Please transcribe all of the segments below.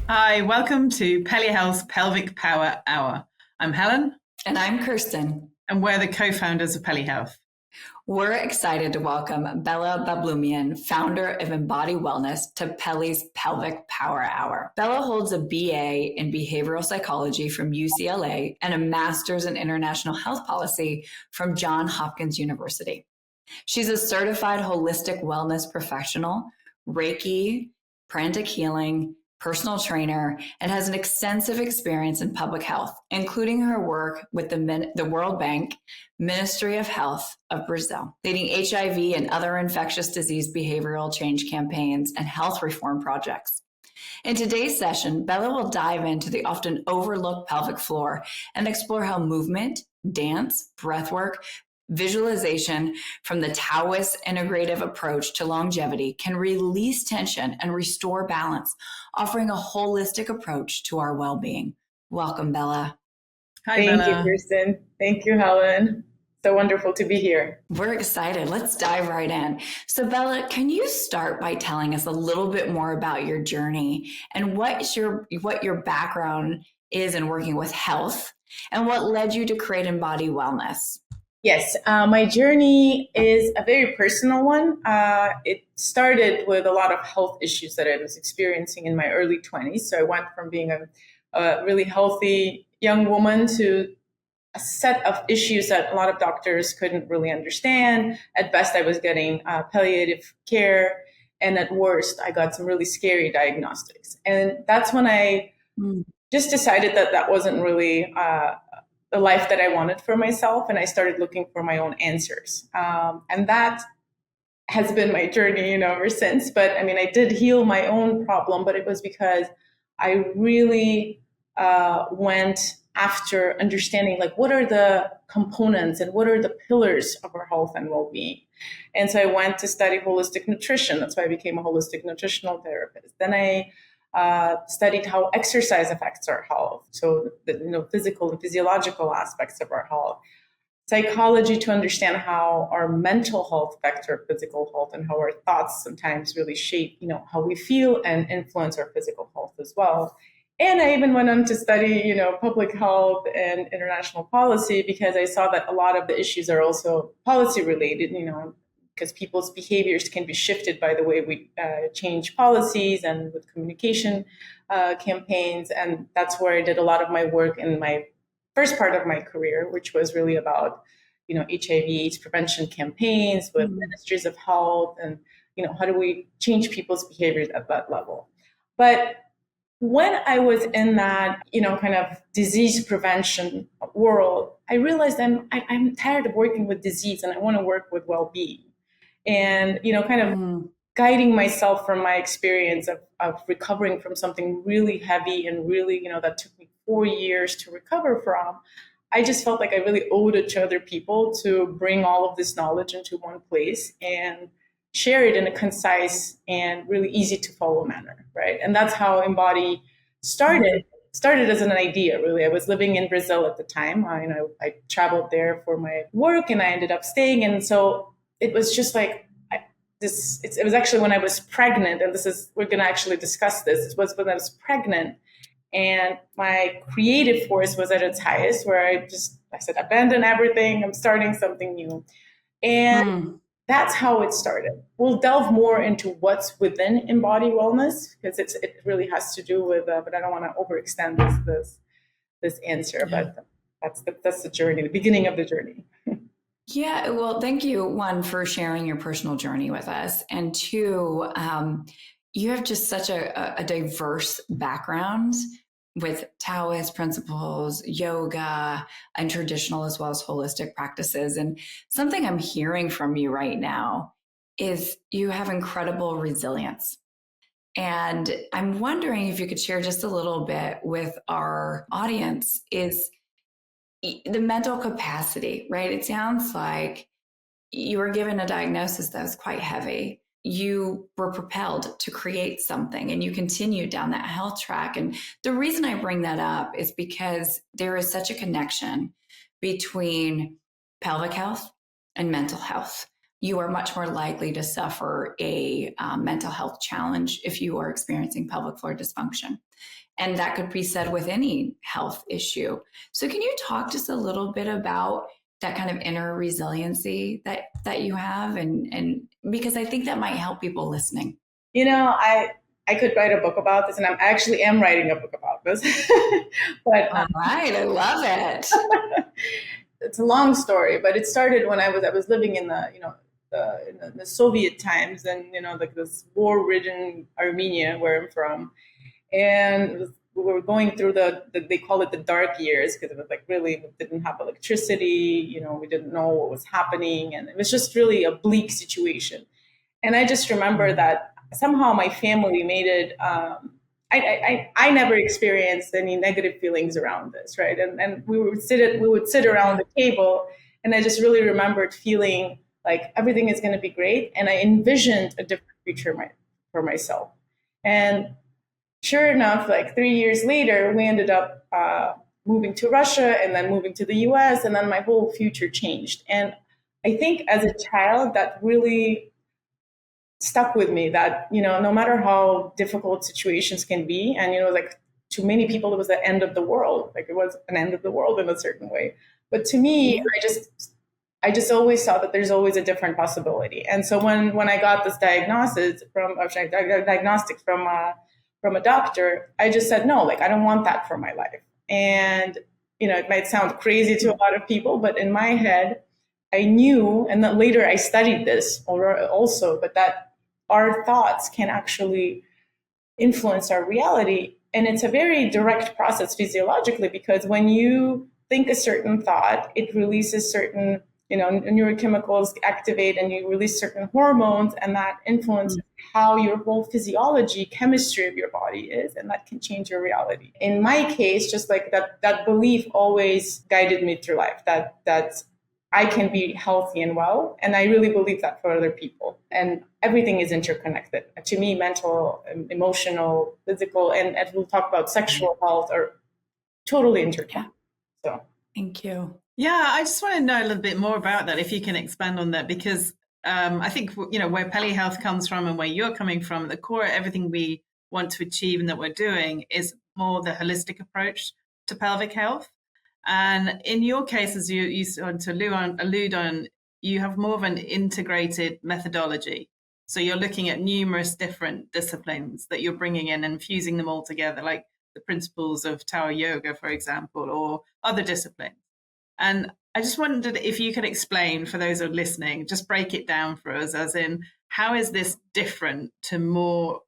Hi, welcome to Health's Pelvic Power Hour. I'm Helen, And I'm Kirsten. and we're the co-founders of Health. We're excited to welcome Bella Bablumian, founder of Imbody Wellness, to Pelly's Pelvic Power Hour. Bella holds a BA in behavioral psychology from UCLA and a master's in international health policy from Johns Hopkins University. She's a certified holistic wellness professional, Reiki, pranic healing, personal trainer, and has an extensive experience in public health, including her work with the World Bank, Ministry of Health of Brazil, leading HIV and other infectious disease behavioral change campaigns and health reform projects. In today's session, Bella will dive into the often overlooked pelvic floor and explore how movement, dance, breathwork, visualization from the Taoist integrative approach to longevity can release tension and restore balance, offering a holistic approach to our well-being. Welcome, Bella. Hi, Thank Bella. you, Kirsten. Thank you, Helen. So wonderful to be here. We're excited. Let's dive right in. So, Bella, can you start by telling us a little bit more about your journey and what your background is in working with health and what led you to create Imbody Wellness? Yes, my journey is a very personal one. It started with a lot of health issues that I was experiencing in my early 20s. So I went from being a really healthy young woman to a set of issues that a lot of doctors couldn't really understand. At best, I was getting palliative care. And at worst, I got some really scary diagnostics. And that's when I just decided that that wasn't really the life that I wanted for myself. And I started looking for my own answers. And that has been my journey, ever since. But I mean, I did heal my own problem, but it was because I really went after understanding like what are the components and what are the pillars of our health and well-being. And so I went to study holistic nutrition. That's why I became a holistic nutritional therapist. Then I studied how exercise affects our health, so the physical and physiological aspects of our health. Psychology to understand how our mental health affects our physical health and how our thoughts sometimes really shape, how we feel and influence our physical health as well. And I even went on to study, public health and international policy because I saw that a lot of the issues are also policy related, because people's behaviors can be shifted by the way we change policies and with communication campaigns. And that's where I did a lot of my work in my first part of my career, which was really about, HIV/AIDS prevention campaigns with ministries of health and, how do we change people's behaviors at that level. But when I was in that, kind of disease prevention world, I realized I'm tired of working with disease and I want to work with well-being. And, kind of guiding myself from my experience of recovering from something really heavy and really, that took me 4 years to recover from, I just felt like I really owed it to other people to bring all of this knowledge into one place and share it in a concise and really easy to follow manner, right? And that's how Embody started as an idea, really. I was living in Brazil at the time. I traveled there for my work and I ended up staying. And so it was just like it was actually when I was pregnant, and we're going to actually discuss this. It was when I was pregnant and my creative force was at its highest, where I said, abandon everything. I'm starting something new. And that's how it started. We'll delve more into what's within Embody Wellness because it really has to do with, but I don't want to overextend this answer. Yeah. But that's the journey, the beginning of the journey. Yeah, well, thank you, one, for sharing your personal journey with us. And two, you have just such a diverse background with Taoist principles, yoga, and traditional as well as holistic practices. And something I'm hearing from you right now is you have incredible resilience. And I'm wondering if you could share just a little bit with our audience is the mental capacity, right? It sounds like you were given a diagnosis that was quite heavy. You were propelled to create something and you continued down that health track. And the reason I bring that up is because there is such a connection between pelvic health and mental health. you are much more likely to suffer a mental health challenge if you are experiencing pelvic floor dysfunction. And that could be said with any health issue. So can you talk just a little bit about that kind of inner resiliency that you have? And because I think that might help people listening. I could write a book about this, and I actually am writing a book about this. But all right, I love it. It's a long story, but it started when I was living in the Soviet times, and like this war-ridden Armenia, where I'm from, and we were going through they call it the dark years, because it was like really, we didn't have electricity, we didn't know what was happening, and it was just really a bleak situation. And I just remember that somehow my family made it. I never experienced any negative feelings around this, right? And we would sit around the table, and I just really remembered feeling like everything is going to be great, and I envisioned a different future for myself. And sure enough, like 3 years later, we ended up moving to Russia, and then moving to the US, and then my whole future changed. And I think as a child, that really stuck with me, that no matter how difficult situations can be, and like to many people it was the end of the world, like it was an end of the world in a certain way, but to me, I just always saw that there's always a different possibility. And so when I got this diagnostic from a doctor, I just said no, like I don't want that for my life. And it might sound crazy to a lot of people, but in my head I knew, and then later I studied this also, but that our thoughts can actually influence our reality. And it's a very direct process physiologically, because when you think a certain thought, it releases certain, neurochemicals activate, and you release certain hormones, and that influences how your whole physiology, chemistry of your body is, and that can change your reality. In my case, just like that belief always guided me through life, that I can be healthy and well. And I really believe that for other people. And everything is interconnected. To me, mental, emotional, physical, and as we'll talk about, sexual health are totally interconnected. So thank you. Yeah, I just want to know a little bit more about that, if you can expand on that, because I think, where Peli Health comes from and where you're coming from, the core of everything we want to achieve and that we're doing is more the holistic approach to pelvic health. And in your case, as you want to allude on, you have more of an integrated methodology. So you're looking at numerous different disciplines that you're bringing in and fusing them all together, like the principles of Tao Yoga, for example, or other disciplines. And I just wondered if you could explain, for those who are listening, just break it down for us, as in, how is this different to more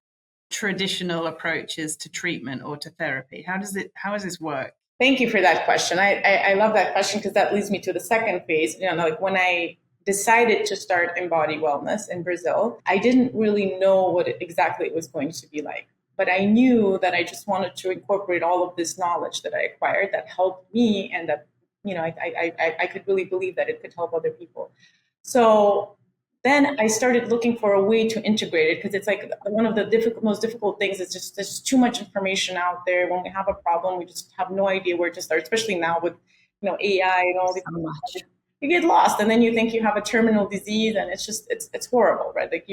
traditional approaches to treatment or to therapy? How does this work? Thank you for that question. I love that question, because that leads me to the second phase. Like when I decided to start Imbody Wellness in Brazil, I didn't really know what exactly it was going to be like. But I knew that I just wanted to incorporate all of this knowledge that I acquired that helped me, and that I could really believe that it could help other people. So then I started looking for a way to integrate it, because it's like one of the most difficult things is just there's too much information out there. When we have a problem, we just have no idea where to start, especially now with AI and all these. You get lost, and then you think you have a terminal disease, and it's horrible, right? Like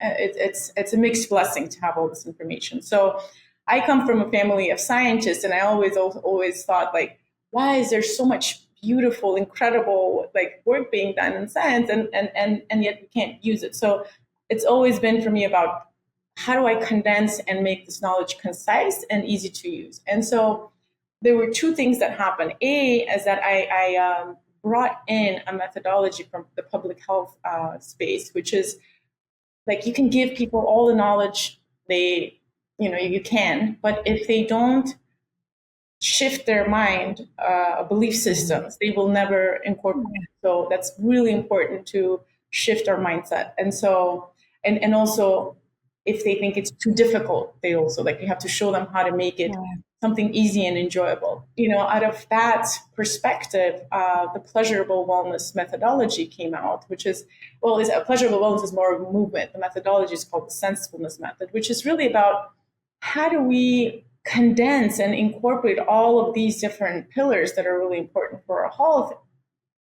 it's a mixed blessing to have all this information. So I come from a family of scientists, and I always thought, like, why is there so much beautiful, incredible, like, work being done in science, and yet we can't use it? So it's always been for me about, how do I condense and make this knowledge concise and easy to use? And so there were two things that happened. A is that I brought in a methodology from the public health space, which is like, you can give people all the knowledge you can, but if they don't shift their mind, belief systems, they will never incorporate. So that's really important, to shift our mindset. And so, and also, if they think it's too difficult, they also, like, you have to show them how to make it something easy and enjoyable. Out of that perspective, the pleasurable wellness methodology came out, which is, pleasurable wellness is more of a movement. The methodology is called the Sensefulness Method, which is really about, how do we condense and incorporate all of these different pillars that are really important for our health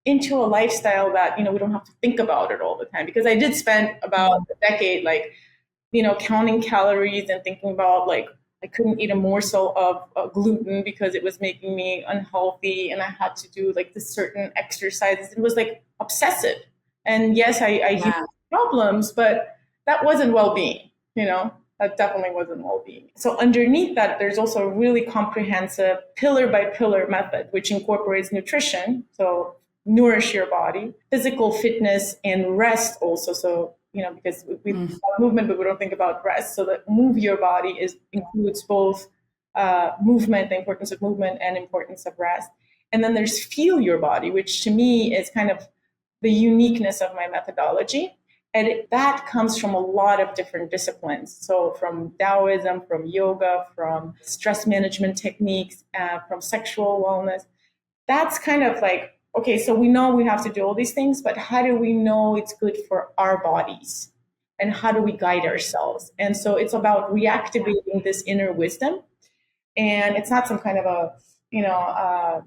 into a lifestyle that, we don't have to think about it all the time. Because I did spend about a decade, like, counting calories and thinking about, like, I couldn't eat a morsel of gluten because it was making me unhealthy, and I had to do like this certain exercises. It was like obsessive. And yes, I had problems, but that wasn't well-being, that definitely wasn't well-being. So underneath that, there's also a really comprehensive pillar by pillar method, which incorporates nutrition. So nourish your body, physical fitness, and rest also. So, because we think about movement, but we don't think about rest. So that move your body includes both movement, the importance of movement, and importance of rest. And then there's feel your body, which to me is kind of the uniqueness of my methodology. And that comes from a lot of different disciplines. So from Taoism, from yoga, from stress management techniques, from sexual wellness. That's kind of like, okay, so we know we have to do all these things, but how do we know it's good for our bodies? And how do we guide ourselves? And so it's about reactivating this inner wisdom. And it's not some kind of a,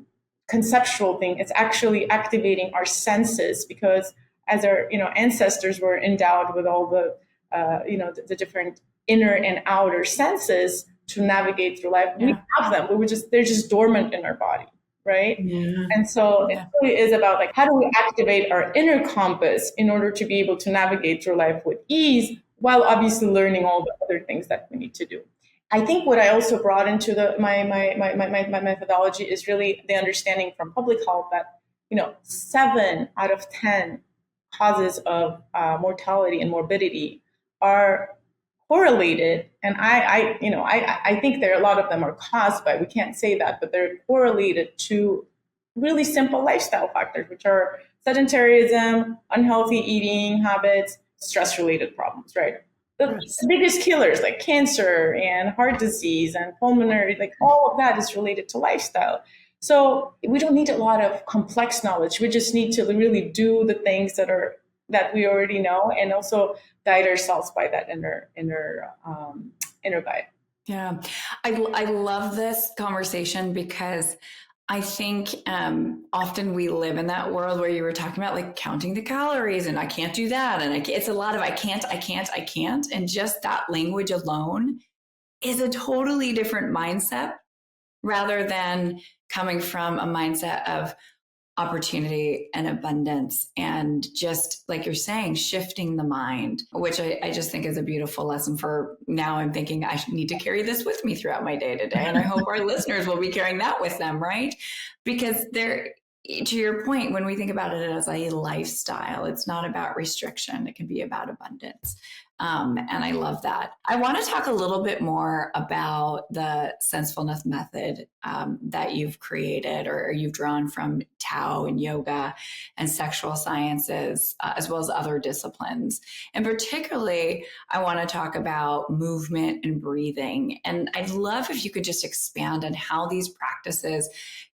conceptual thing. It's actually activating our senses, because as our, ancestors were endowed with all the, the different inner and outer senses to navigate through life. We have them. They're just dormant in our body. Right. Yeah. And so it really is about, like, how do we activate our inner compass in order to be able to navigate through life with ease, while obviously learning all the other things that we need to do. I think what I also brought into my methodology is really the understanding from public health that, 7 out of 10 causes of mortality and morbidity are correlated, and I think a lot of them are caused by, we can't say that, but they're correlated to really simple lifestyle factors, which are sedentarism, unhealthy eating habits, stress-related problems, right? The biggest killers like cancer and heart disease and pulmonary, like all of that is related to lifestyle. So we don't need a lot of complex knowledge. We just need to really do the things that we already know, and also guide ourselves by that inner guide. Yeah, I love this conversation, because I think often we live in that world where you were talking about, like, counting the calories, and I can't do that, and it's a lot of I can't, and just that language alone is a totally different mindset, rather than coming from a mindset of opportunity and abundance, and just like you're saying, shifting the mind, which I just think is a beautiful lesson. For now, I'm thinking I need to carry this with me throughout my day to day. And I hope our listeners will be carrying that with them, right? Because to your point, when we think about it as a lifestyle, it's not about restriction. It can be about abundance. And I love that. I want to talk a little bit more about the Sensefulness Method that you've created, or you've drawn from Tao and yoga and sexual sciences, as well as other disciplines. And particularly, I want to talk about movement and breathing. And I'd love if you could just expand on how these practices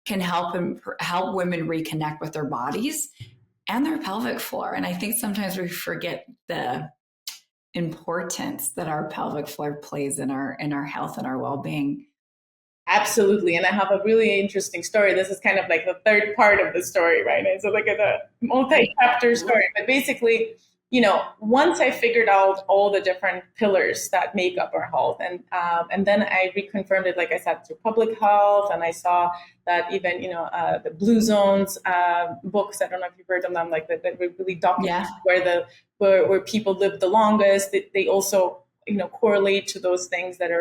can help women reconnect with their bodies and their pelvic floor. And I think sometimes we forget the importance that our pelvic floor plays in our health and our well-being. Absolutely. And I have a really interesting story. This is kind of like the third part of the story, right? And so like a multi-chapter story. But basically, once I figured out all the different pillars that make up our health, and then I reconfirmed it, like I said, through public health, and I saw that even, the Blue Zones books, I don't know if you've heard of them, like that really document where people live the longest. They also, correlate to those things that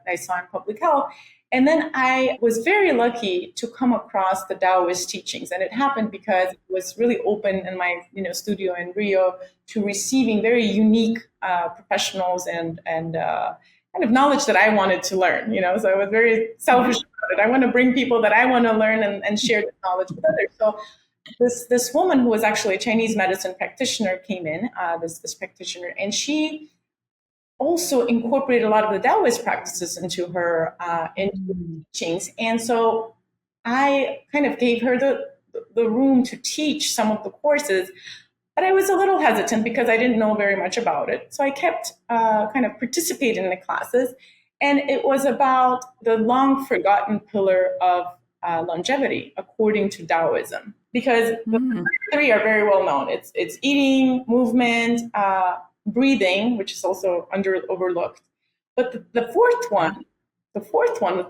I saw in public health. And then I was very lucky to come across the Taoist teachings. And it happened because it was really open in my studio in Rio to receiving very unique professionals and kind of knowledge that I wanted to learn. So I was very selfish about it. I want to bring people that I want to learn and share the knowledge with others. So this woman who was actually a Chinese medicine practitioner came in, this practitioner, and she also incorporated a lot of the Taoist practices into her teachings. And so I kind of gave her the room to teach some of the courses, but I was a little hesitant because I didn't know very much about it. So I kept kind of participating in the classes. And it was about the long forgotten pillar of longevity, according to Taoism. Because the three are very well known. It's eating, movement, breathing, which is also overlooked. But the fourth one,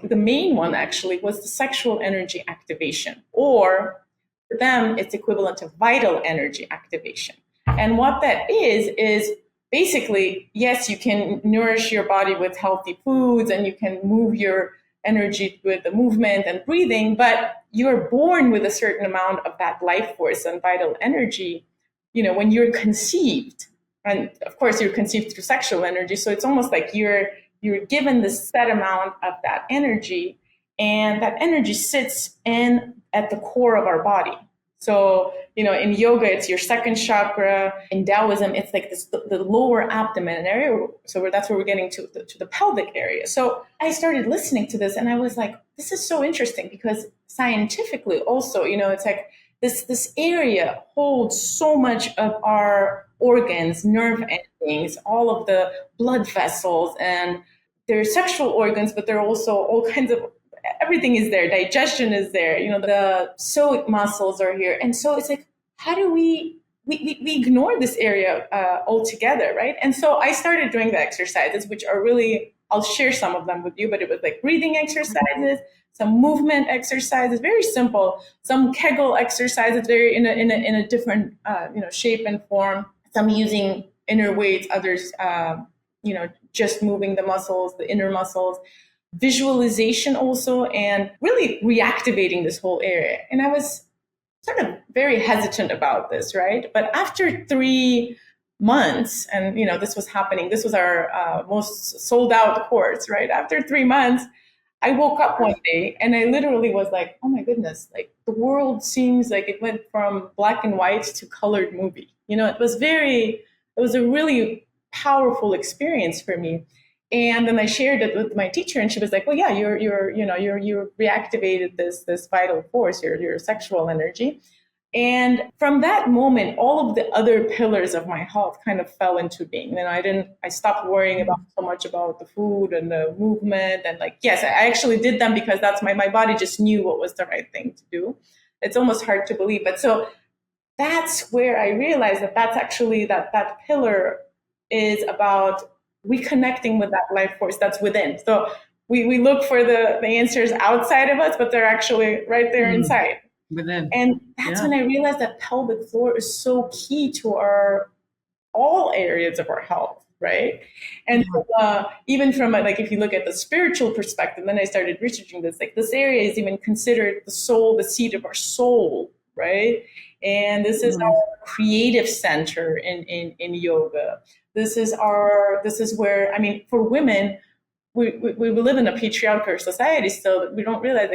the main one actually, was the sexual energy activation, or for them, it's equivalent to vital energy activation. And what that is basically, yes, you can nourish your body with healthy foods and you can move your energy with the movement and breathing, but you're born with a certain amount of that life force and vital energy, when you're conceived. And of course, you're conceived through sexual energy. So it's almost like you're given this set amount of that energy, and that energy sits at the core of our body. So, in yoga, it's your second chakra. In Taoism, it's like the lower abdomen area. So that's where we're getting to the pelvic area. So I started listening to this and I was like, this is so interesting, because scientifically also, it's like this area holds so much of our organs, nerve endings, all of the blood vessels, and they're sexual organs, but they're also all kinds of, everything is there. Digestion is there. The psoas muscles are here. And so it's like, how do we ignore this area altogether, right? And so I started doing the exercises, which are really, I'll share some of them with you, but it was like breathing exercises, some movement exercises, very simple, some Kegel exercises, very in a different shape and form. Some using inner weights, others just moving the muscles, the inner muscles. Visualization also, and really reactivating this whole area. And I was sort of very hesitant about this, right? But after 3 months, and this was happening, this was our most sold out course, right? After 3 months, I woke up one day and I literally was like, oh my goodness, like the world seems like it went from black and white to colored movie. It was a really powerful experience for me. And then I shared it with my teacher, and she was like, "Well, yeah, you reactivated this vital force, your sexual energy." And from that moment, all of the other pillars of my health kind of fell into being. I stopped worrying about so much about the food and the movement, and yes, I actually did them because that's my body just knew what was the right thing to do. It's almost hard to believe, but so that's where I realized that's actually that pillar is about reconnecting with that life force that's within. So we look for the answers outside of us, but they're actually right there inside. Within. And that's when I realized that pelvic floor is so key to all areas of our health, right? And even from if you look at the spiritual perspective, then I started researching this. This area is even considered the soul, the seat of our soul, right? And this is our creative center in yoga. This is where, for women, we live in a patriarchal society still, that we don't realize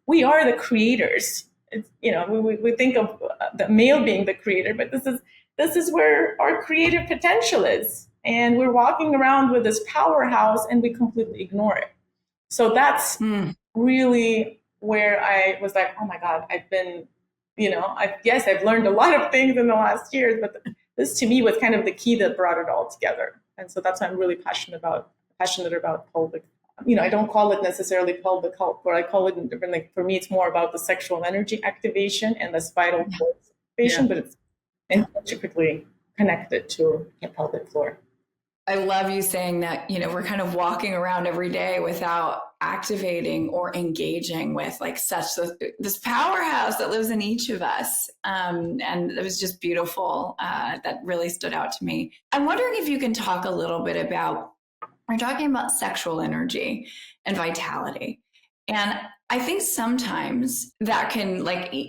we are the creators. It's, we think of the male being the creator, but this is where our creative potential is. And we're walking around with this powerhouse and we completely ignore it. So that's really where I was like, oh my God, I've been, I've learned a lot of things in the last years, but this to me was kind of the key that brought it all together. And so that's why I'm really passionate about pelvic. I don't call it necessarily pelvic health, but I call it different. For me, it's more about the sexual energy activation and this vital force activation, but it's intricately connected to the pelvic floor. I love you saying that, we're kind of walking around every day without activating or engaging with this powerhouse that lives in each of us. And it was just beautiful. That really stood out to me. I'm wondering if you can talk a little bit about, we're talking about sexual energy and vitality. And I think sometimes that can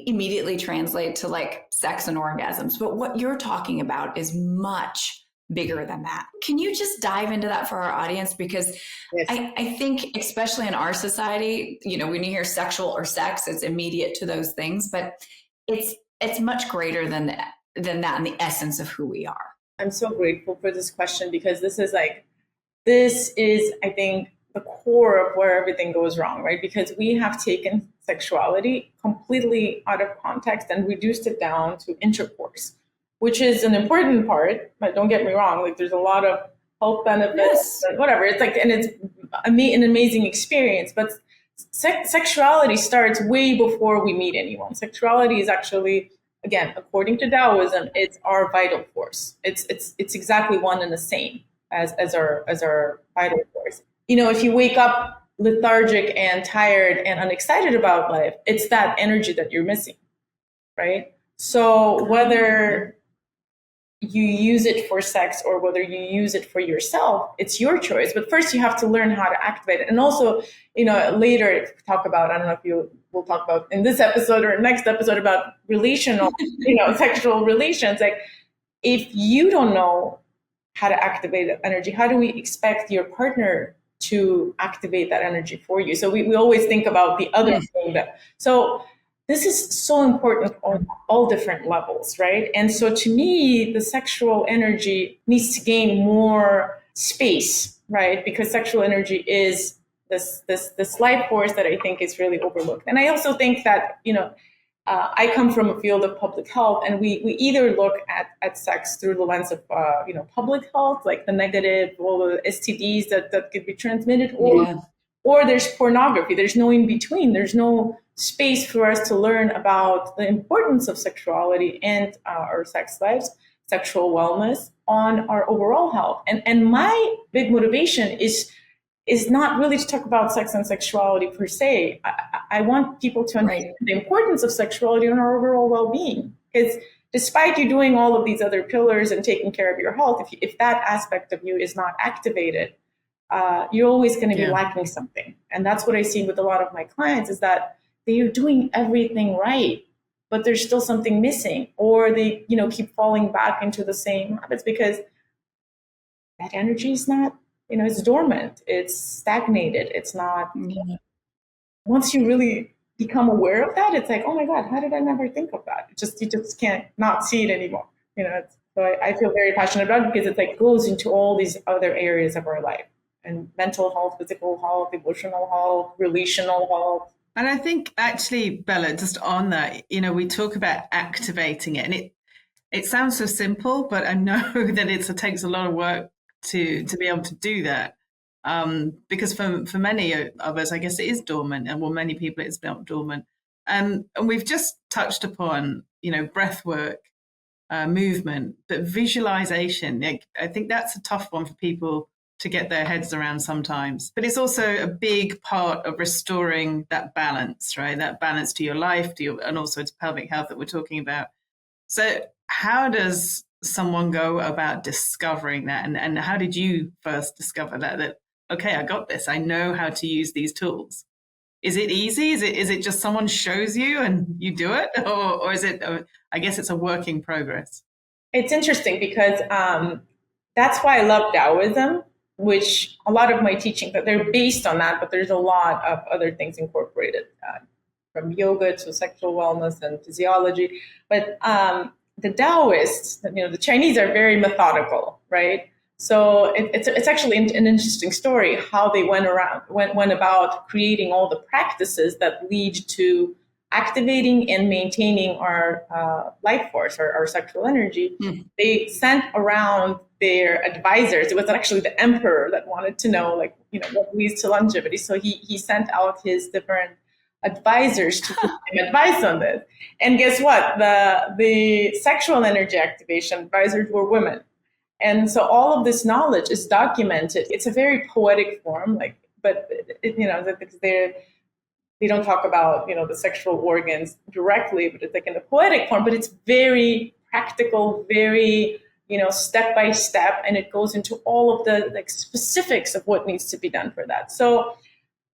immediately translate to sex and orgasms. But what you're talking about is much bigger than that. Can you just dive into that for our audience? Because yes. I think, especially in our society, when you hear sexual or sex, it's immediate to those things, but it's much greater than that in the essence of who we are. I'm so grateful for this question, because this is, I think, the core of where everything goes wrong, right? Because we have taken sexuality completely out of context and reduced it down to intercourse, which is an important part, but don't get me wrong, there's a lot of health benefits, and whatever. It's and it's an amazing experience, but sexuality starts way before we meet anyone. Sexuality is actually, again, according to Taoism, it's our vital force. It's exactly one and the same as our vital force. If you wake up lethargic and tired and unexcited about life, it's that energy that you're missing, right? So whether you use it for sex or whether you use it for yourself, it's your choice. But first you have to learn how to activate it. And also, later talk about, I don't know if we'll talk about in this episode or next episode about relational, sexual relations. Like, if you don't know how to activate that energy, how do we expect your partner to activate that energy for you? So we always think about the other thing so this is so important on all different levels, right? And so to me, the sexual energy needs to gain more space, right? Because sexual energy is this life force that I think is really overlooked. And I also think that, I come from a field of public health, and we either look at sex through the lens of, public health, like the negative, all the STDs that could be transmitted, or there's pornography. There's no in between. There's no space for us to learn about the importance of sexuality and our sex lives, sexual wellness on our overall health. And my big motivation is not really to talk about sex and sexuality per se. I want people to understand the importance of sexuality on our overall well-being. Because despite you doing all of these other pillars and taking care of your health, if that aspect of you is not activated, you're always going to be lacking something. And that's what I see with a lot of my clients, is that they're doing everything right, but there's still something missing, or they, keep falling back into the same habits because that energy is not, it's dormant, it's stagnated, it's not. Once you really become aware of that, it's like, oh my God, how did I never think of that? You just can't not see it anymore. So I feel very passionate about it because it's like goes into all these other areas of our life, and mental health, physical health, emotional health, relational health. And I think actually, Bella, just on that, we talk about activating it, and it sounds so simple, but I know that it takes a lot of work to be able to do that. Because for many of us, I guess it is dormant, and many people it's not dormant. And we've just touched upon, breath work, movement, but visualization. I think that's a tough one for people to get their heads around sometimes. But it's also a big part of restoring that balance, right? That balance to your life, and also to pelvic health that we're talking about. So how does someone go about discovering that? And how did you first discover that, okay, I got this, I know how to use these tools? Is it easy? Is it just someone shows you and you do it? Or is it, I guess it's a work in progress? It's interesting because that's why I love Taoism, which a lot of my teaching, that they're based on that, but there's a lot of other things incorporated, from yoga to sexual wellness and physiology. But the Taoists, the Chinese are very methodical, right? So it's actually an interesting story how they went about creating all the practices that lead to activating and maintaining our life force, our sexual energy. They sent around their advisors. It was actually the emperor that wanted to know, what leads to longevity. So he sent out his different advisors to give him advice on this. And guess what? The sexual energy activation advisors were women. And so all of this knowledge is documented. It's a very poetic form, but they don't talk about, the sexual organs directly, but it's in a poetic form, but it's very practical, very, step by step. And it goes into all of the specifics of what needs to be done for that. So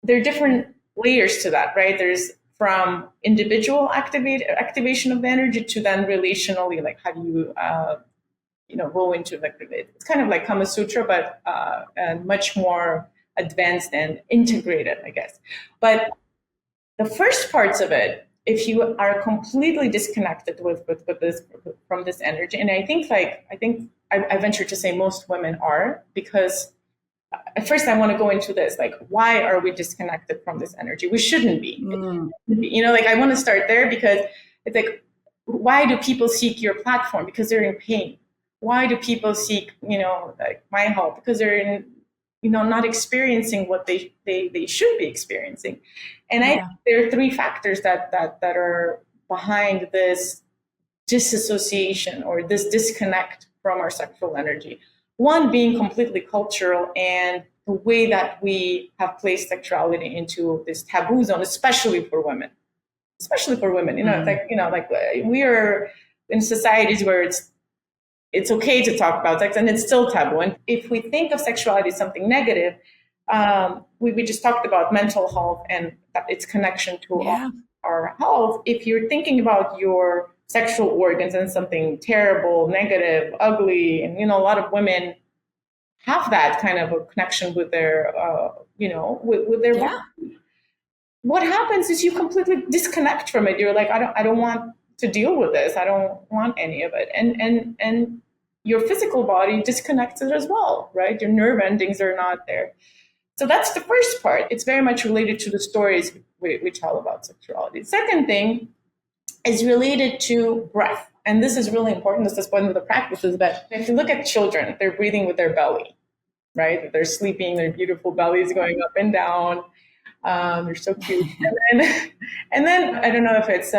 there are different layers to that, right? There's from individual activation of the energy to then relationally, how do you, go into it's kind of like Kama Sutra, but much more advanced and integrated, I guess. But the first parts of it, if you are completely disconnected with this from this energy, and I think I venture to say most women are, because at first I want to go into this, why are we disconnected from this energy? We shouldn't be. I want to start there, because it's why do people seek your platform? Because they're in pain. Why do people seek, my help? Because they're in not experiencing what they should be experiencing. And I think there are three factors that are behind this disassociation or this disconnect from our sexual energy. One being completely cultural and the way that we have placed sexuality into this taboo zone, especially for women. Like we are in societies where it's okay to talk about sex and it's still taboo. And if we think of sexuality as something negative, we just talked about mental health and its connection to our health. If you're thinking about your sexual organs and something terrible, negative, ugly, and a lot of women have that kind of a connection with their with their body. What happens is you completely disconnect from it. You're like, I don't want to deal with this. I don't want any of it. And your physical body disconnects it as well, right? Your nerve endings are not there. So that's the first part. It's very much related to the stories we tell about sexuality. The second thing is related to breath. And this is really important. This is one of the practices that if you look at children, they're breathing with their belly, right? They're sleeping, their beautiful bellies going up and down. They're so cute. And then I don't know if it's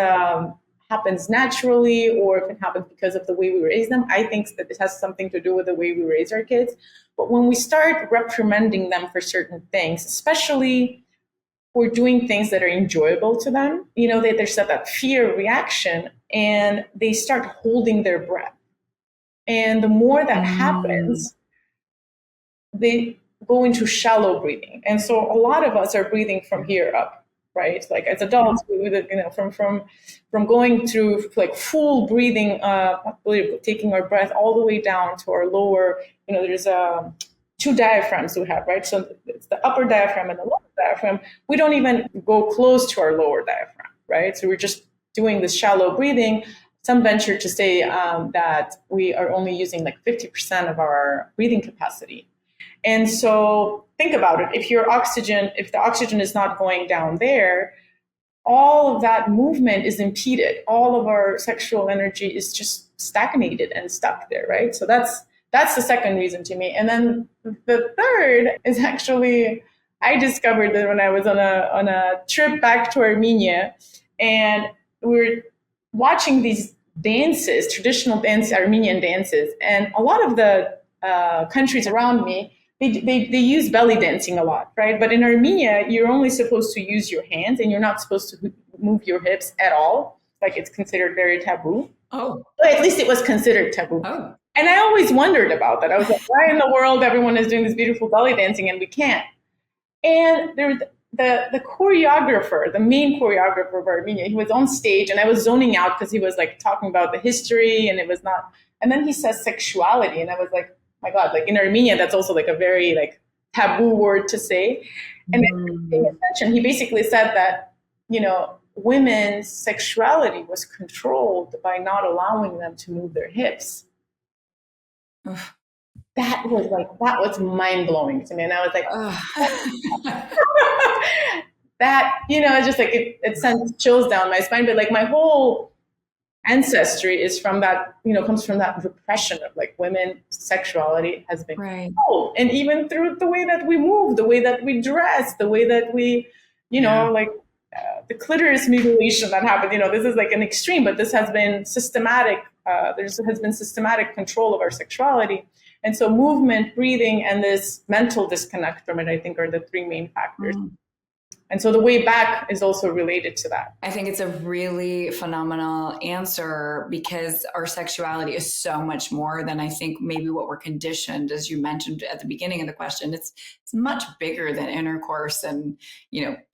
happens naturally or if it happens because of the way we raise them. I think that it has something to do with the way we raise our kids. But when we start reprimanding them for certain things, especially for doing things that are enjoyable to them, there's that fear reaction and they start holding their breath. And the more that happens, they go into shallow breathing. And so a lot of us are breathing from here up, right? Like as adults, from going through like full breathing, taking our breath all the way down to our lower, there's two diaphragms we have, right? So it's the upper diaphragm and the lower diaphragm. We don't even go close to our lower diaphragm, right? So we're just doing this shallow breathing. Some venture to say that we are only using like 50% of our breathing capacity. And so think about it. If the oxygen is not going down there, all of that movement is impeded. All of our sexual energy is just stagnated and stuck there, right? So that's the second reason to me. And then the third is actually, I discovered that when I was on a trip back to Armenia, and we were watching these dances, traditional dance, Armenian dances, and a lot of the countries around me, they use belly dancing a lot, right? But in Armenia, you're only supposed to use your hands and you're not supposed to move your hips at all. Like it's considered very taboo. Oh. But at least it was considered taboo. Oh. And I always wondered about that. I was like, why in the world everyone is doing this beautiful belly dancing and we can't? And there was the choreographer, the main choreographer of Armenia, he was on stage and I was zoning out because he was like talking about the history and it was not. And then he says sexuality. And I was like, my God, like in Armenia, that's also like a very like taboo word to say. And paying attention, he basically said that, women's sexuality was controlled by not allowing them to move their hips. That was mind blowing to me. And I was like, that, it's just like, it sent chills down my spine, but like my whole ancestry is from that, comes from that repression of like women's sexuality has been controlled. And even through the way that we move, the way that we dress, the way that we, the clitoris mutilation that happened, this is like an extreme, but this has been systematic. There has been systematic control of our sexuality. And so movement, breathing, and this mental disconnect from it, I think, are the three main factors. And so the way back is also related to that. I think it's a really phenomenal answer because our sexuality is so much more than I think maybe what we're conditioned, as you mentioned at the beginning of the question. It's much bigger than intercourse and,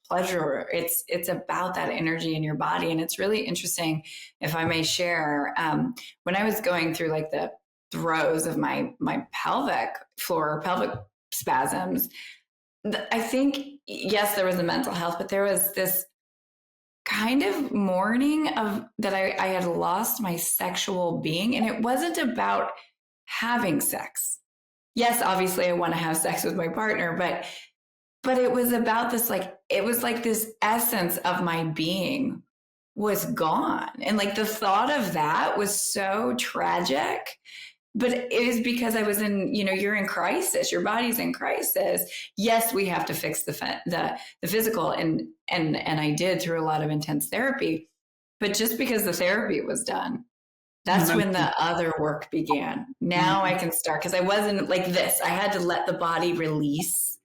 pleasure. It's about that energy in your body. And it's really interesting, if I may share, when I was going through like the throes of my pelvic floor, pelvic spasms, I think, yes, there was a mental health, but there was this kind of mourning of that I had lost my sexual being. And it wasn't about having sex. Yes, obviously I want to have sex with my partner, but it was about this, like, it was like this essence of my being was gone. And like the thought of that was so tragic but it is because I was in, you're in crisis. Your body's in crisis. Yes, we have to fix the physical, and I did through a lot of intense therapy. But just because the therapy was done, that's when the other work began. Now I can start, because I wasn't like this. I had to let the body release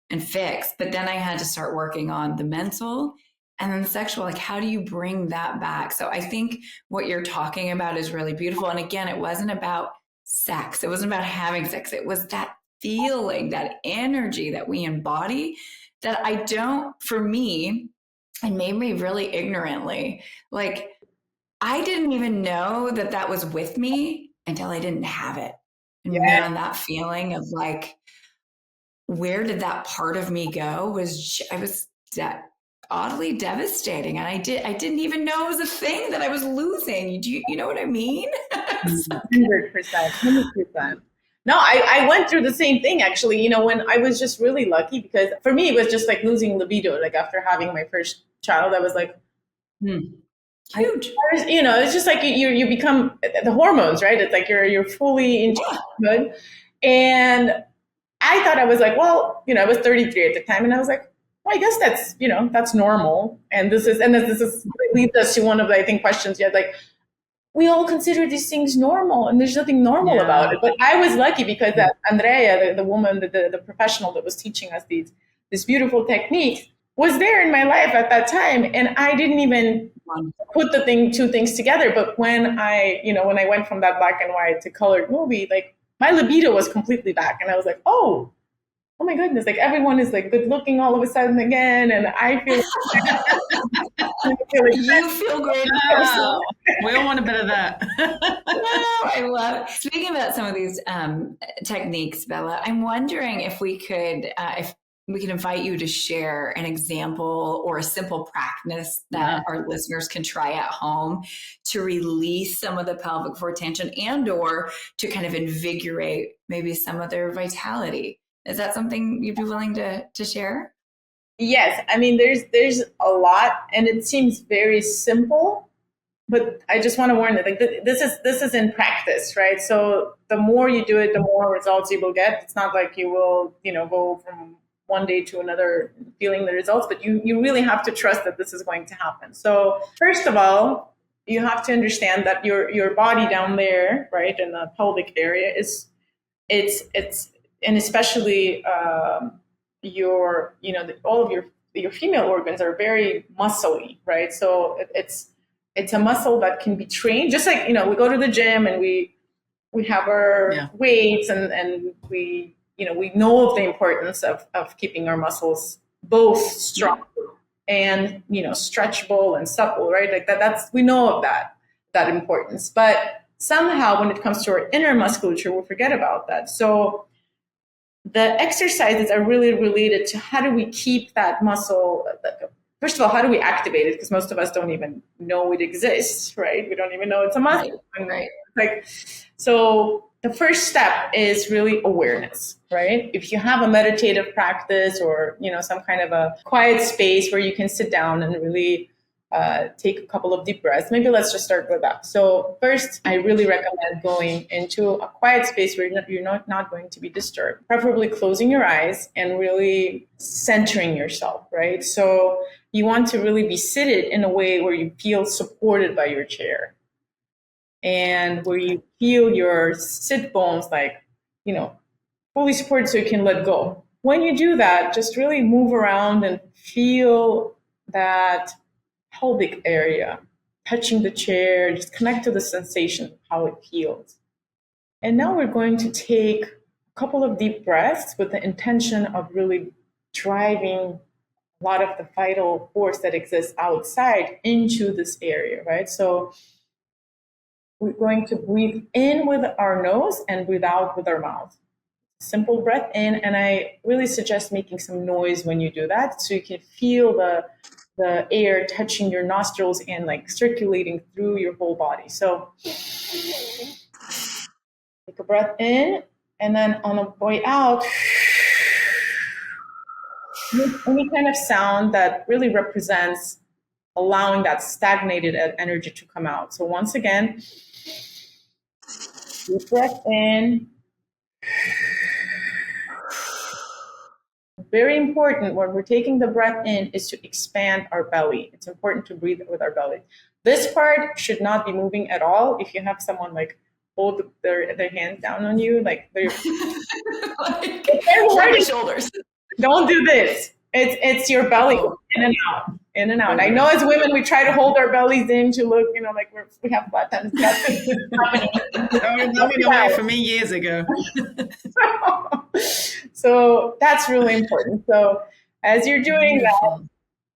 and fix, but then I had to start working on the mental and then the sexual. Like, how do you bring that back? So I think what you're talking about is really beautiful. And again, it wasn't about sex. It wasn't about having sex. It was that feeling, that energy that we embody that for me, and made me really ignorantly, like, I didn't even know that was with me until I didn't have it. And man, that feeling of like, where did that part of me go was oddly devastating. And I didn't even know it was a thing that I was losing. You know what I mean? 100%. No, I went through the same thing, actually. When I was just really lucky, because for me, it was just like losing libido. Like after having my first child, I was like, huge. It's just like you become the hormones, right? It's like you're fully into good. And I thought, I was like, well, I was 33 at the time, and I was like, well, I guess that's normal. And this leads us to one of the, I think, questions you had, like, we all consider these things normal, and there's nothing normal about it. But I was lucky because that Andrea, the woman, the professional that was teaching us these beautiful techniques, was there in my life at that time, and I didn't even put two things together. But when I went from that black and white to colored movie, like, my libido was completely back, and I was like, oh my goodness, like, everyone is like good looking all of a sudden again, and I feel you feel great. Oh, we all want a bit of that. I love it. Speaking about some of these techniques, Bella, I'm wondering if we could invite you to share an example or a simple practice that our listeners can try at home to release some of the pelvic floor tension and or to kind of invigorate maybe some of their vitality. Is that something you'd be willing to share? Yes. I mean, there's a lot, and it seems very simple, but I just want to warn that, like, this is in practice, right? So the more you do it, the more results you will get. It's not like you will, go from one day to another feeling the results, but you really have to trust that this is going to happen. So first of all, you have to understand that your body down there, right, in the pelvic area it's and especially all of your female organs are very muscly, right? So it's a muscle that can be trained, just like, we go to the gym and we have our weights, and we know of the importance of keeping our muscles both strong and stretchable and supple, right? Like we know of that importance. But somehow when it comes to our inner musculature, we forget about that. So the exercises are really related to how do we keep that muscle. First of all, how do we activate it? Because most of us don't even know it exists, right? We don't even know it's a muscle. Right. So the first step is really awareness, right? If you have a meditative practice or, some kind of a quiet space where you can sit down and really take a couple of deep breaths. Maybe let's just start with that. So first, I really recommend going into a quiet space where you're not going to be disturbed, preferably closing your eyes and really centering yourself, right? So you want to really be seated in a way where you feel supported by your chair and where you feel your sit bones fully supported so you can let go. When you do that, just really move around and feel that pelvic area, touching the chair, just connect to the sensation of how it feels. And now we're going to take a couple of deep breaths with the intention of really driving a lot of the vital force that exists outside into this area, right? So we're going to breathe in with our nose and breathe out with our mouth. Simple breath in, and I really suggest making some noise when you do that so you can feel the air touching your nostrils and circulating through your whole body. So take a breath in, and then on the way out, make any kind of sound that really represents allowing that stagnated energy to come out. So once again, Deep breath in. Very important when we're taking the breath in is to expand our belly. It's important to breathe with our belly. This part should not be moving at all. If you have someone like hold their hands down on you, like they're like, hold my shoulders. Don't do this. It's your belly in and out, in and out. I know as women we try to hold our bellies in to look, like we have butt and stuff. That went away for me years ago. So that's really important. So as you're doing that,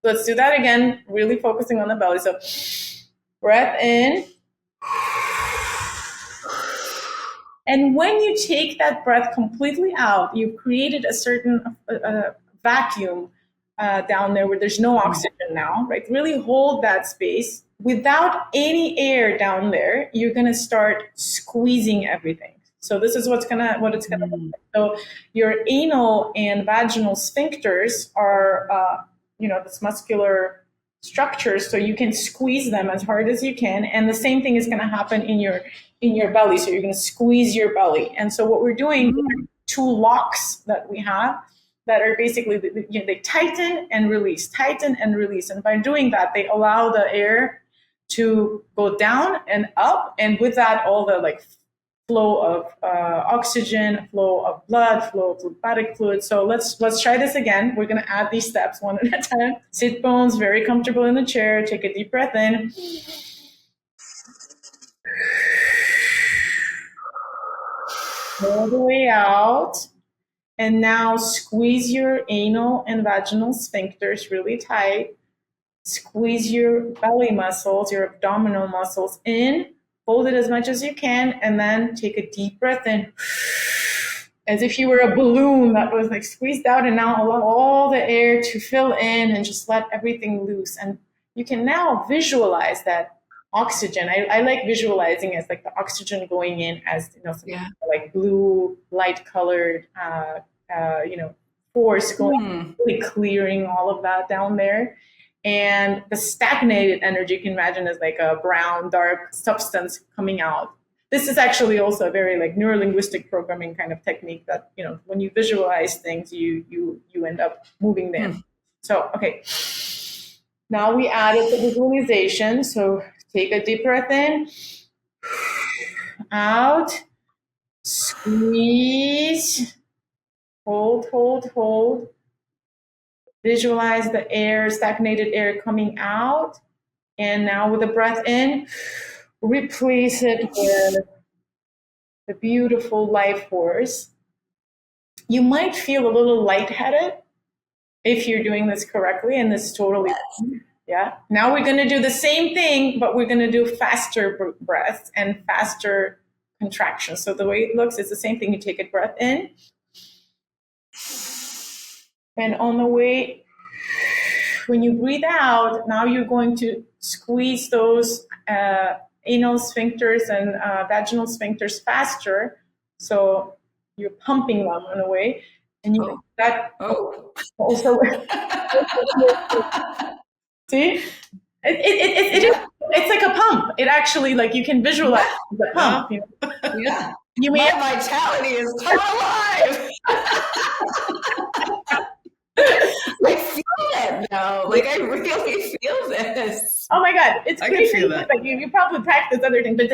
let's do that again, really focusing on the belly. So breath in. And when you take that breath completely out, you've created a certain vacuum down there where there's no oxygen now, right? Really hold that space. Without any air down there, you're going to start squeezing everything. So this is what it's gonna look like. So your anal and vaginal sphincters are, this muscular structures, so you can squeeze them as hard as you can. And the same thing is going to happen in your belly. So you're going to squeeze your belly. And so what we're doing, two locks that we have that are basically, they tighten and release, tighten and release. And by doing that, they allow the air to go down and up. And with that, all the flow of oxygen, flow of blood, flow of lymphatic fluid. So let's try this again. We're going to add these steps one at a time. Sit bones, very comfortable in the chair. Take a deep breath in. All the way out. And now squeeze your anal and vaginal sphincters really tight. Squeeze your belly muscles, your abdominal muscles in. Hold it as much as you can, and then take a deep breath in, as if you were a balloon that was squeezed out, and now allow all the air to fill in and just let everything loose. And you can now visualize that oxygen. I like visualizing as the oxygen going in as blue, light colored, force going, really clearing all of that down there. And the stagnated energy you can imagine as a brown, dark substance coming out. This is actually also a very neuro-linguistic programming kind of technique that, when you visualize things, you end up moving them. So, okay. Now we added the visualization. So take a deep breath in, out, squeeze, hold, hold, hold. Visualize the air, stagnated air coming out. And now with the breath in, replace it with the beautiful life force. You might feel a little lightheaded if you're doing this correctly, and this is totally fine. Yeah. Now we're going to do the same thing, but we're going to do faster breaths and faster contractions. So the way it looks is the same thing. You take a breath in. And on the way, when you breathe out, now you're going to squeeze those anal sphincters and vaginal sphincters faster. So you're pumping them in a way. And also, see? It's like a pump. It actually, you can visualize the pump. Yeah. My vitality is still alive. I feel it though. I really feel this. Oh my God. It's crazy. I can feel that. You probably practice other things, but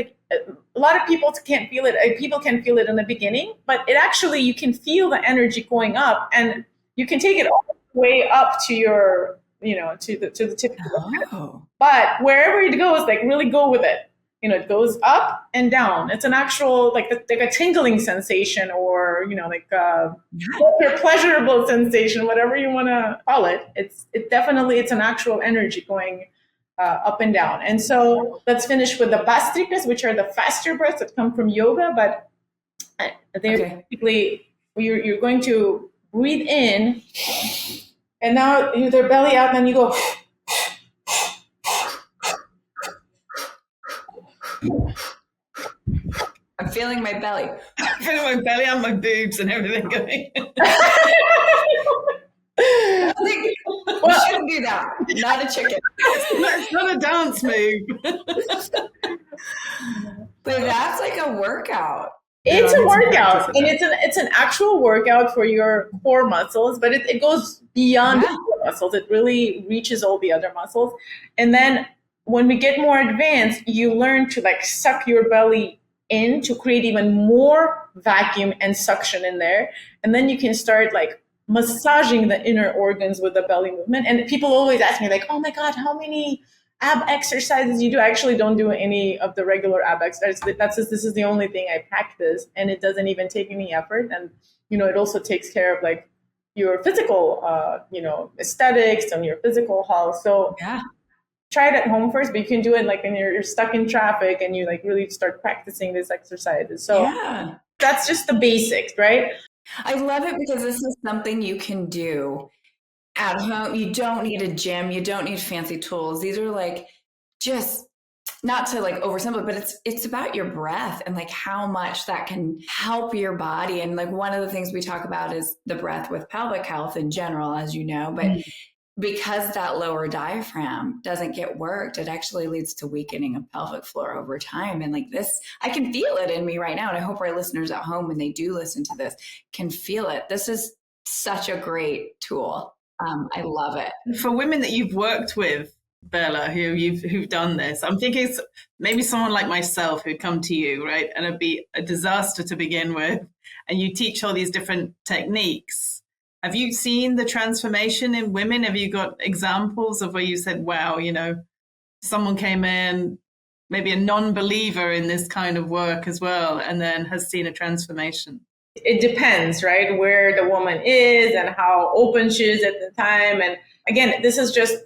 a lot of people can't feel it. People can feel it in the beginning, but it actually, you can feel the energy going up, and you can take it all the way up to your, to the tip of the head. But wherever it goes, really go with it. It goes up and down. It's an actual, like a tingling sensation, or, a pleasurable sensation, whatever you want to call it. It's an actual energy going up and down. And so let's finish with the Bastrikas, which are the faster breaths that come from yoga, but they're basically, you're going to breathe in, and now their belly out, and then you go. I'm feeling my belly. I'm feeling my belly and my boobs and everything going. We shouldn't do that. Not a chicken. It's not a dance move. But that's like a workout. It's I a need some practice workout, of and that. it's an actual workout for your core muscles, but it goes beyond the Yeah. core muscles. It really reaches all the other muscles. And then when we get more advanced, you learn to like suck your belly in to create even more vacuum and suction in there. And then you can start like massaging the inner organs with the belly movement. And people always ask me like, "Oh my God, how many ab exercises you do?" I actually don't do any of the regular ab exercises. This is the only thing I practice, and it doesn't even take any effort. And it also takes care of like your physical, aesthetics and your physical health. So Yeah. try it at home first, but you can do it like when you're stuck in traffic and you like really start practicing these exercises. So Yeah. that's just the basics, right? I love it because this is something you can do at home. You don't need a gym. You don't need fancy tools. These are like just not to like oversimplify, but it's about your breath and like how much that can help your body. And like one of the things we talk about is the breath with pelvic health in general, as you know, but because that lower diaphragm doesn't get worked, it actually leads to weakening of pelvic floor over time. And like this, I can feel it in me right now. And I hope our listeners at home, when they do listen to this, can feel it. This is such a great tool. I love it. For women that you've worked with, Bella, who've done this, I'm thinking it's maybe someone like myself who'd come to you, right, and it'd be a disaster to begin with, and you teach all these different techniques. Have you seen the transformation in women? Have you got examples of where you said, "Wow, someone came in, maybe a non-believer in this kind of work as well, and then has seen a transformation"? It depends, right, where the woman is and how open she is at the time. And again, this is just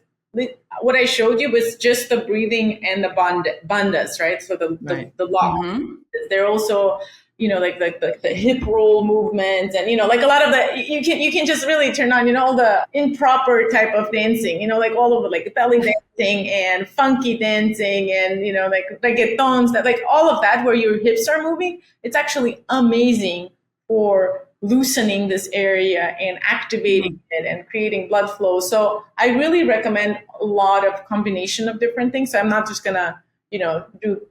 what I showed you was just the breathing and the bandhas, right? So Right. the lock. Mm-hmm. They're also, like the hip roll movements, and like a lot of the you can just really turn on, all the improper type of dancing, like all of it, like belly dancing and funky dancing and like reggaetons, that like all of that where your hips are moving. It's actually amazing for loosening this area and activating it and creating blood flow. So I really recommend a lot of combination of different things. So I'm not just gonna, do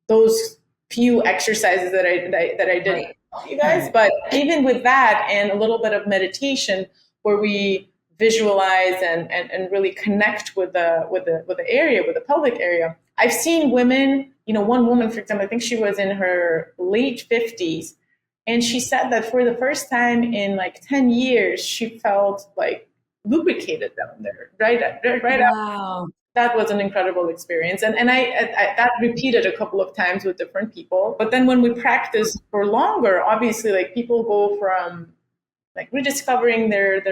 those few exercises that I did Right. with you guys. But even with that and a little bit of meditation where we visualize and really connect with the area, with the pelvic area. I've seen women, one woman, for example, I think she was in her late 50s, and she said that for the first time in like 10 years, she felt like lubricated down there, right Wow. that was an incredible experience. And I that repeated a couple of times with different people. But then when we practice for longer, obviously, like people go from like rediscovering their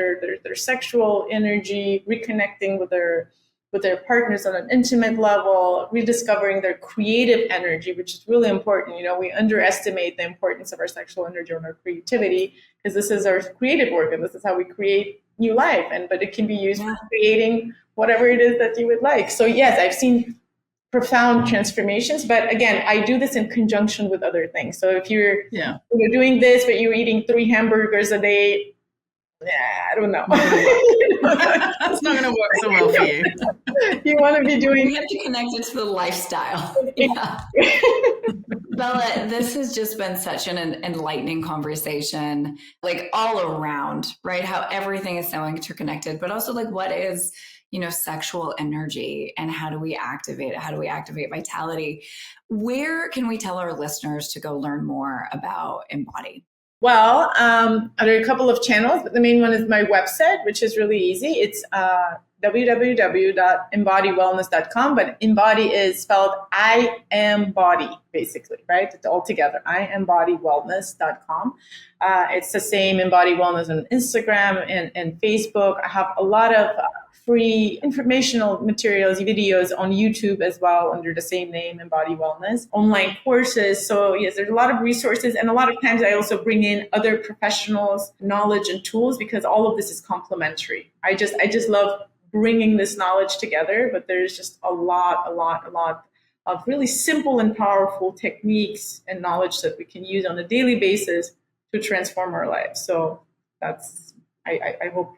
sexual energy, reconnecting with their partners on an intimate level, rediscovering their creative energy, which is really important. We underestimate the importance of our sexual energy and our creativity, because this is our creative work and this is how we create new life. But it can be used for creating whatever it is that you would like. So yes, I've seen profound transformations, but again, I do this in conjunction with other things. So if you're doing this but you're eating 3 hamburgers a day, I don't know. That's not going to work so well for you. You want to be doing. We have to connect it to the lifestyle. Yeah. Bella, this has just been such an enlightening conversation, like all around, right? How everything is so interconnected, but also like what is, sexual energy and how do we activate it? How do we activate vitality? Where can we tell our listeners to go learn more about Imbody? Well, there are a couple of channels, but the main one is my website, which is really easy. It's www.imbodywellness.com, but Imbody is spelled I am body, basically, right? It's all together. imbodywellness.com. It's the same Imbody Wellness on Instagram and Facebook. I have a lot of free informational materials, videos on YouTube as well under the same name, Imbody Wellness, online courses. So yes, there's a lot of resources. And a lot of times I also bring in other professionals' knowledge and tools, because all of this is complementary. I just love bringing this knowledge together, but there's just a lot of really simple and powerful techniques and knowledge that we can use on a daily basis to transform our lives. So that's, I hope,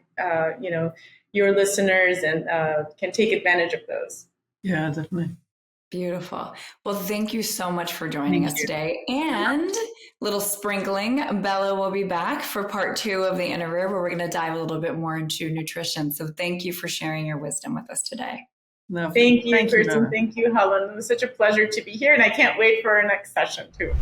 your listeners and can take advantage of those. Yeah, definitely. Beautiful. Well, thank you so much for joining us today. And little sprinkling, Bella will be back for part 2 of the interview where we're going to dive a little bit more into nutrition. So thank you for sharing your wisdom with us today. Thank you, Kirsten. Thank you, Helen. It was such a pleasure to be here, and I can't wait for our next session too.